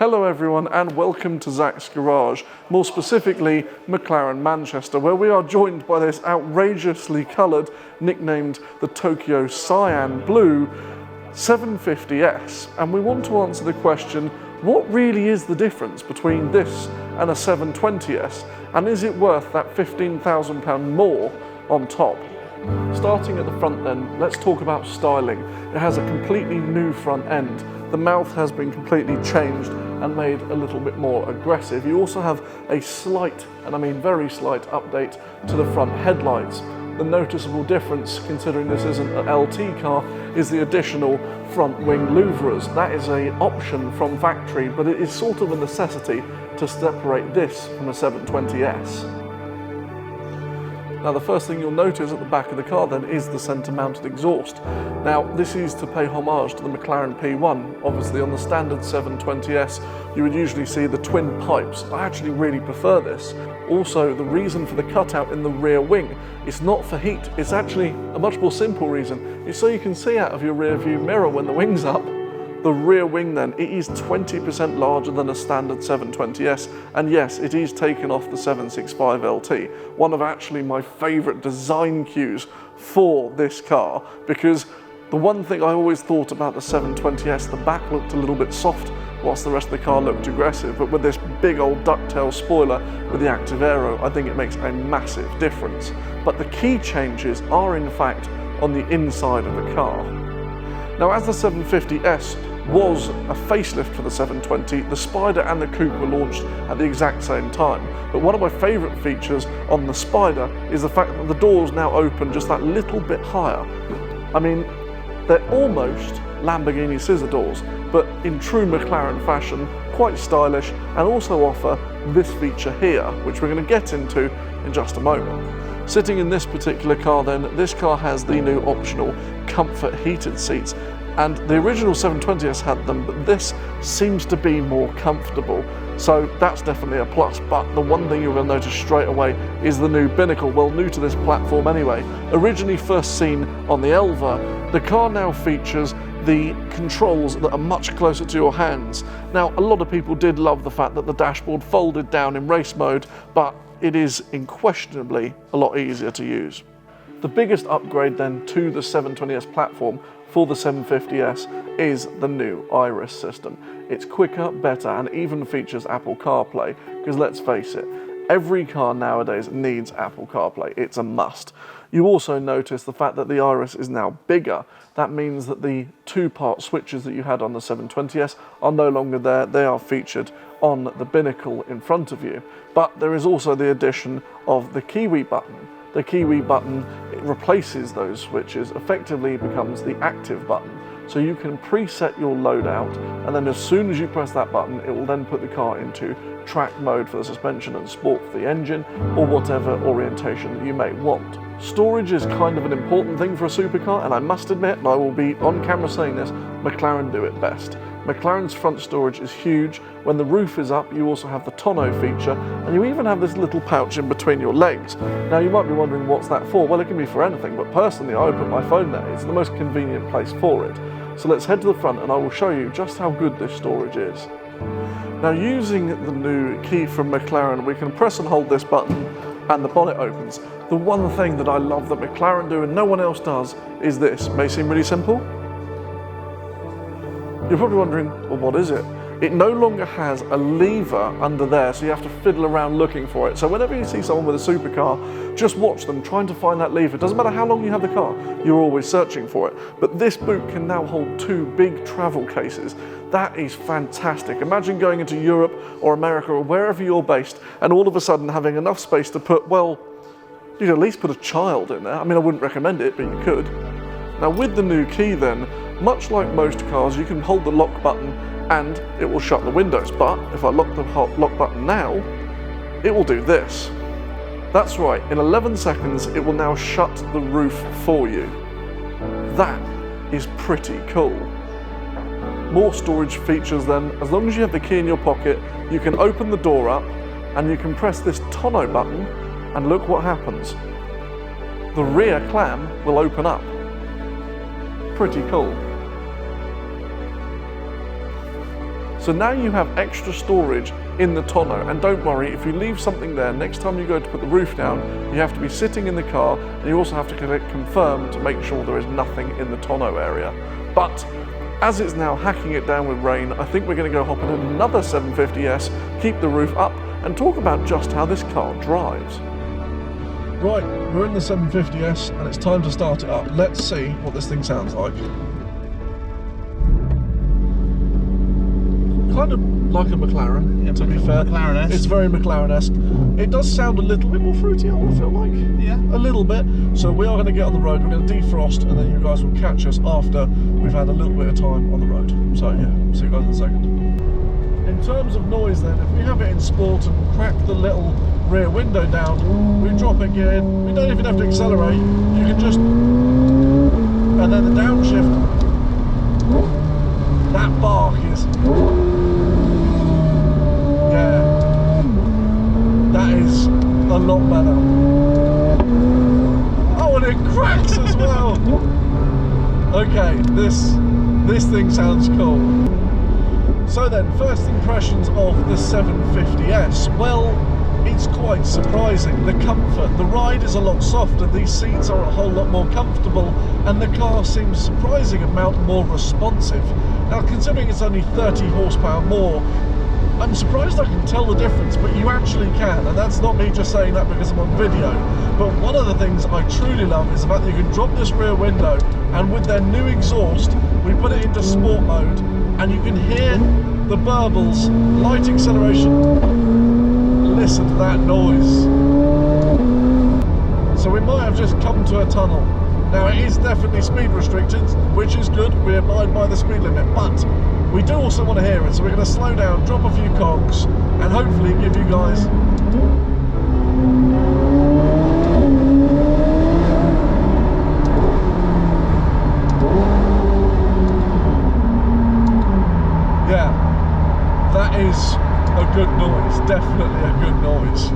Hello everyone and welcome to Zach's Garage, more specifically McLaren Manchester, where we are joined by this outrageously coloured, nicknamed the Tokyo Cyan Blue 750S, and we want to answer the question, what really is the difference between this and a 720S, and is it worth that £15,000 more on top? Starting at the front then, let's talk about styling. It has a completely new front end. The mouth has been completely changed and made a little bit more aggressive. You also have a slight, and I mean very slight, update to the front headlights. The noticeable difference, considering this isn't an LT car, is the additional front wing louvres. That is an option from factory, but it is sort of a necessity to separate this from a 720S. Now the first thing you'll notice at the back of the car then is the centre mounted exhaust. Now this is to pay homage to the McLaren P1. Obviously on the standard 720S you would usually see the twin pipes. I actually really prefer this. Also the reason for the cutout in the rear wing, it's not for heat, it's actually a much more simple reason. It's so you can see out of your rear view mirror when the wing's up. The rear wing then, it is 20% larger than a standard 720S, and yes, it is taken off the 765 LT, one of actually my favourite design cues for this car, because the one thing I always thought about the 720S, the back looked a little bit soft whilst the rest of the car looked aggressive, but with this big old ducktail spoiler with the active aero, I think it makes a massive difference. But the key changes are in fact on the inside of the car. Now as the 750S was a facelift for the 720, the Spider and the Coupe were launched at the exact same time. But one of my favourite features on the Spider is the fact that the doors now open just that little bit higher. I mean, they're almost Lamborghini scissor doors, but in true McLaren fashion, quite stylish, and also offer this feature here, which we're going to get into in just a moment. Sitting in this particular car then, this car has the new optional comfort heated seats, and the original 720S had them, but this seems to be more comfortable. So that's definitely a plus, but the one thing you will notice straight away is the new binnacle, well new to this platform anyway. Originally first seen on the Elva, the car now features the controls that are much closer to your hands. Now a lot of people did love the fact that the dashboard folded down in race mode, but it is unquestionably a lot easier to use. The biggest upgrade then to the 720S platform for the 750S is the new Iris system. It's quicker, better, and even features Apple CarPlay, because let's face it, every car nowadays needs Apple CarPlay. It's a must. You also notice the fact that the Iris is now bigger. That means that the two-part switches that you had on the 720S are no longer there. They are featured on the binnacle in front of you. But there is also the addition of the Kiwi button. The Kiwi button, it replaces those switches, effectively becomes the active button. So you can preset your loadout, and then as soon as you press that button, it will then put the car into track mode for the suspension and sport for the engine, or whatever orientation that you may want. Storage is kind of an important thing for a supercar, and I must admit, and I will be on camera saying this, McLaren do it best. McLaren's front storage is huge. When the roof is up, you also have the tonneau feature, and you even have this little pouch in between your legs. Now you might be wondering what's that for? Well, it can be for anything, but personally I would put my phone there. It's the most convenient place for it. So let's head to the front and I will show you just how good this storage is. Now using the new key from McLaren, we can press and hold this button and the bonnet opens. The one thing that I love that McLaren do and no one else does is this. May seem really simple. You're probably wondering, well, what is it? It no longer has a lever under there, so you have to fiddle around looking for it. So whenever you see someone with a supercar, just watch them trying to find that lever. It doesn't matter how long you have the car, you're always searching for it. But this boot can now hold two big travel cases. That is fantastic. Imagine going into Europe or America or wherever you're based and all of a sudden having enough space to put, well, you could at least put a child in there. I mean, I wouldn't recommend it, but you could. Now with the new key then, much like most cars, you can hold the lock button and it will shut the windows. But if I lock the lock button now, it will do this. That's right, in 11 seconds, it will now shut the roof for you. That is pretty cool. More storage features then. As long as you have the key in your pocket, you can open the door up and you can press this tonneau button and look what happens. The rear clam will open up. Pretty cool. So now you have extra storage in the tonneau, and don't worry, if you leave something there, next time you go to put the roof down, you have to be sitting in the car, and you also have to confirm to make sure there is nothing in the tonneau area. But as it's now hacking it down with rain, I think we're going to go hop in another 750S, keep the roof up, and talk about just how this car drives. Right, we're in the 750S, and it's time to start it up. Let's see what this thing sounds like. Kind of like a McLaren, to be fair. McLaren-esque. It's very McLaren-esque. It does sound a little bit more fruity, I feel like. Yeah. A little bit. So we are going to get on the road, we're going to defrost, and then you guys will catch us after we've had a little bit of time on the road. So yeah, see you guys in a second. In terms of noise then, if we have it in sport and crack the little rear window down, we drop it gear in, we don't even have to accelerate, you can just, and then the downshift, that bark is, yeah, that is a lot better. Oh, and it cracks as well. Okay, this thing sounds cool. So then, first impressions of the 750S. Well, it's quite surprising. The comfort, the ride is a lot softer, these seats are a whole lot more comfortable, and the car seems surprising amount more responsive. Now, considering it's only 30 horsepower more, I'm surprised I can tell the difference, but you actually can, and that's not me just saying that because I'm on video. But one of the things I truly love is the fact that you can drop this rear window, and with their new exhaust, we put it into sport mode, and you can hear the burbles, light acceleration. Listen to that noise. So we might have just come to a tunnel. Now it is definitely speed restricted, which is good, we abide by the speed limit, but we do also want to hear it, so we're going to slow down, drop a few cogs, and hopefully give you guys that is a good noise, definitely a good noise.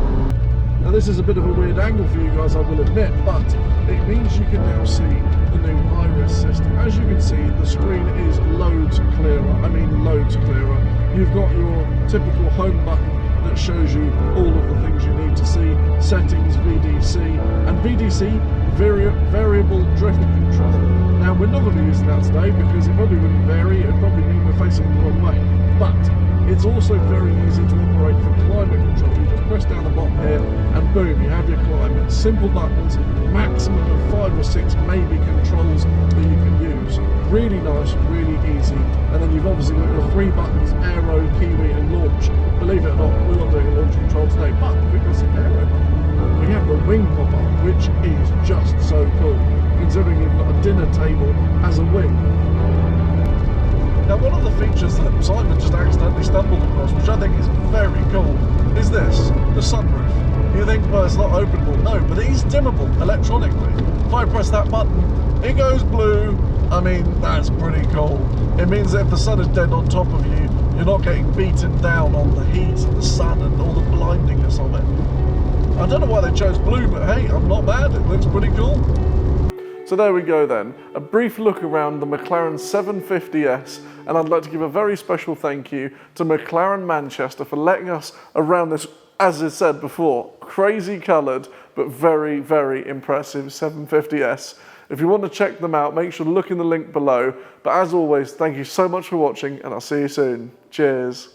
Now this is a bit of a weird angle for you guys, I will admit, but it means you can now see the new iris system. As you can see, the screen is loads clearer, I mean loads clearer. You've got your typical home button that shows you all of the things you need to see, settings, VDC, and VDC, variable drift control. Now we're not going to be using that today because it probably wouldn't vary, it would probably mean we're facing the wrong way. But it's also very easy to operate for climate control. You just press down the bottom here and boom, you have your climate. Simple buttons, maximum of 5 or 6 maybe controls that you can use. Really nice, really easy. And then you've obviously got your 3 buttons, aero, kiwi and launch. Believe it or not, we're not doing a launch control today, but we've got some aero button. We have the wing pop-up, which is just so cool, considering you've got a dinner table as a wing. Now one of the features that Simon just accidentally stumbled across, which I think is very cool, is this, the sunroof. You think, well, it's not openable. No, but it is dimmable electronically. If I press that button, it goes blue. I mean, that's pretty cool. It means that if the sun is dead on top of you, you're not getting beaten down on the heat and the sun and all the blindingness of it. I don't know why they chose blue, but hey, I'm not mad. It looks pretty cool. So there we go then, a brief look around the McLaren 750S, and I'd like to give a very special thank you to McLaren Manchester for letting us around this, as I said before, crazy coloured but very, very impressive 750S. If you want to check them out, make sure to look in the link below. But as always, thank you so much for watching, and I'll see you soon. Cheers.